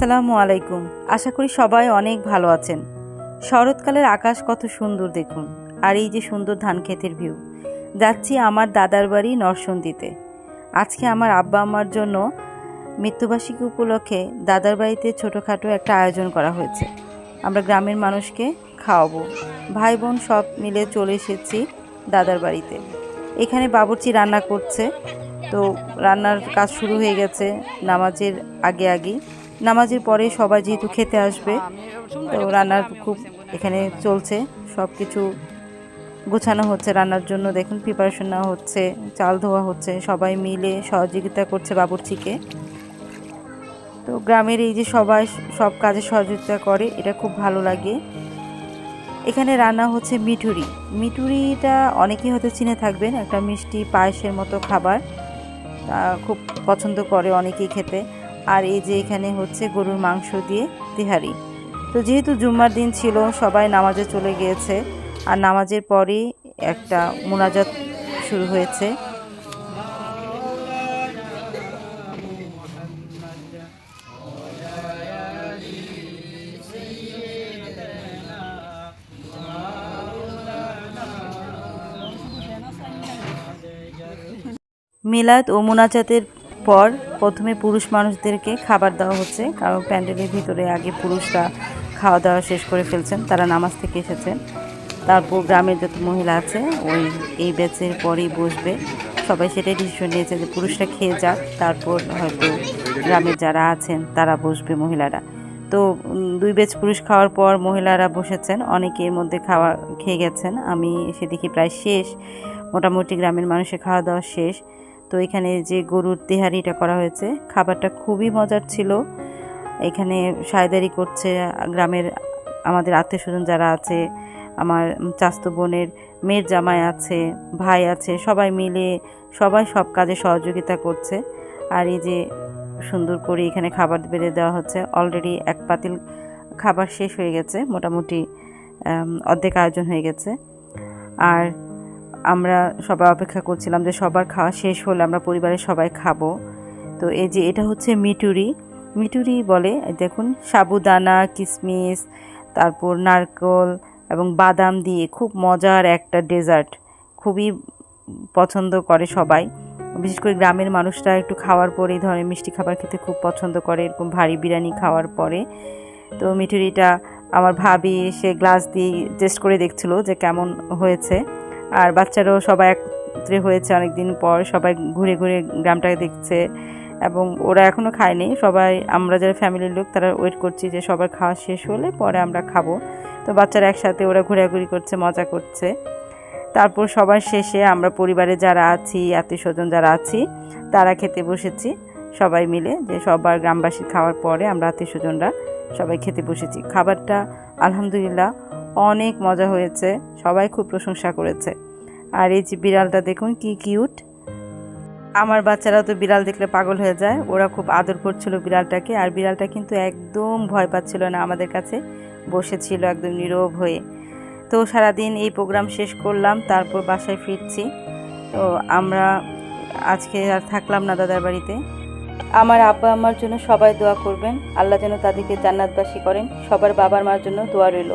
আসসালামু আলাইকুম। আশা করি সবাই অনেক ভালো আছেন। শরৎকালের আকাশ কত সুন্দর দেখুন, আর এই যে সুন্দর ধান ক্ষেতের ভিউ। যাচ্ছি আমার দাদার বাড়ি নরসিংদীতে। আজকে আমার আব্বা আম্মার জন্য মৃত্যুবার্ষিকী উপলক্ষে দাদার বাড়িতে ছোটোখাটো একটা আয়োজন করা হয়েছে। আমরা গ্রামের মানুষকে খাওয়াবো। ভাই বোন সব মিলে চলে এসেছি দাদার বাড়িতে। এখানে বাবুর্চি রান্না করছে, তো রান্নার কাজ শুরু হয়ে গেছে নামাজের আগে। নামাজের পরে সবাই যেহেতু খেতে আসবে, তো রান্নার খুব এখানে চলছে, সব কিছু গোছানো হচ্ছে রান্নার জন্য। দেখুন প্রিপারেশন নেওয়া হচ্ছে, চাল ধোয়া হচ্ছে, সবাই মিলে সহযোগিতা করছে বাবুর্চিকে। তো গ্রামের এই যে সবাই সব কাজে সহযোগিতা করে, এটা খুব ভালো লাগে। এখানে রান্না হচ্ছে মিঠুরি। মিঠুরিটা অনেকেই হয়তো চিনে থাকবেন, একটা মিষ্টি পায়েসের মতো খাবার, খুব পছন্দ করে অনেকেই খেতে। আর এই যে এখানে হচ্ছে গরুর মাংস দিয়ে তেহারি। তো যেহেতু জুম্মার দিন ছিল, সবাই নামাজে চলে গিয়েছে, আর নামাজের পরেই একটা মোনাজাত শুরু হয়েছে। মিলাদ ও মোনাজাতের পর প্রথমে পুরুষ মানুষদেরকে খাবার দেওয়া হচ্ছে, কারণ প্যান্ডেলের ভিতরে আগে পুরুষরা খাওয়া দাওয়া শেষ করে ফেলছেন, তারা নামাজ থেকে এসেছেন। তারপর গ্রামের যত মহিলা আছে এই ব্যাচের পরেই বসবে। সবাই সেটাই ডিসিশন নিয়েছে যে পুরুষরা খেয়ে যাক, তারপর হয়তো গ্রামের যারা আছেন তারা বসবে, মহিলারা। তো দুই ব্যাচ পুরুষ খাওয়ার পর মহিলারা বসেছেন, অনেকে এর মধ্যে খেয়ে গেছেন। আমি এসে দেখি প্রায় শেষ, মোটামুটি গ্রামের মানুষের খাওয়া দাওয়া শেষ। তো এখানে যে গরুর তেহারিটা করা হয়েছে, খাবারটা খুবই মজার ছিল। এখানে সায়দারি করছে গ্রামের আমাদের আত্মীয় স্বজন যারা আছে, আমার চাচাতো বোনের মেয়ের জামাই আছে, ভাই আছে, সবাই মিলে সবাই সব কাজে সহযোগিতা করছে। আর এই যে সুন্দর করে এখানে খাবার বেড়ে দেওয়া হচ্ছে। অলরেডি এক পাতিল খাবার শেষ হয়ে গেছে, মোটামুটি অর্ধেক আয়োজন হয়ে গেছে। আর আমরা সবাই অপেক্ষা করছিলাম যে সবার খাওয়া শেষ হলে আমরা পরিবারের সবাই খাবো। তো এই যে এটা হচ্ছে মিঠুরি বলে। দেখুন সাবুদানা, কিশমিশ, তারপর নারকেল এবং বাদাম দিয়ে খুব মজার একটা ডেজার্ট, খুবই পছন্দ করে সবাই। বিশেষ করে গ্রামের মানুষরা একটু খাওয়ার পরে এই ধরনের মিষ্টি খাবার খেতে খুব পছন্দ করে, এরকম ভারী বিরিয়ানি খাওয়ার পরে। তো মিঠুরিটা আমার ভাবি সে গ্লাস দিয়ে টেস্ট করে দেখছিল যে কেমন হয়েছে। আর বাচ্চারাও সবাই একত্রে হয়েছে অনেকদিন পর, সবাই ঘুরে ঘুরে গ্রামটাকে দেখছে, এবং ওরা এখনও খায়নি। সবাই আমরা যারা ফ্যামিলির লোক তারা ওয়েট করছি যে সবার খাওয়া শেষ হলে পরে আমরা খাবো। তো বাচ্চারা একসাথে ওরা ঘোরাঘুরি করছে, মজা করছে। তারপর সবার শেষে আমরা পরিবারে যারা আছি, আত্মীয় স্বজন যারা আছি, তারা খেতে বসেছি সবাই মিলে। যে সবার গ্রামবাসী খাওয়ার পরে আমরা আত্মীয় স্বজনরা সবাই খেতে বসেছি। খাবারটা আলহামদুলিল্লাহ অনেক মজা হয়েছে, সবাই খুব প্রশংসা করেছে। আর এই যে বিড়ালটা দেখুন কি কিউট। আমার বাচ্চারাও তো বিড়াল দেখলে পাগল হয়ে যায়, ওরা খুব আদর করছিল বিড়ালটাকে। আর বিড়ালটা কিন্তু একদম ভয় পাচ্ছিল না, আমাদের কাছে বসেছিল একদম নীরব হয়ে। তো সারাদিন এই প্রোগ্রাম শেষ করলাম, তারপর বাসায় ফিরছি। তো আমরা আজকে আর থাকলাম না দাদার বাড়িতে। আমার আব্বা আম্মার জন্য সবাই দোয়া করবেন, আল্লাহ যেন তাদেরকে জান্নাতবাসী করেন। সবার বাবার মার জন্য দোয়া রইল।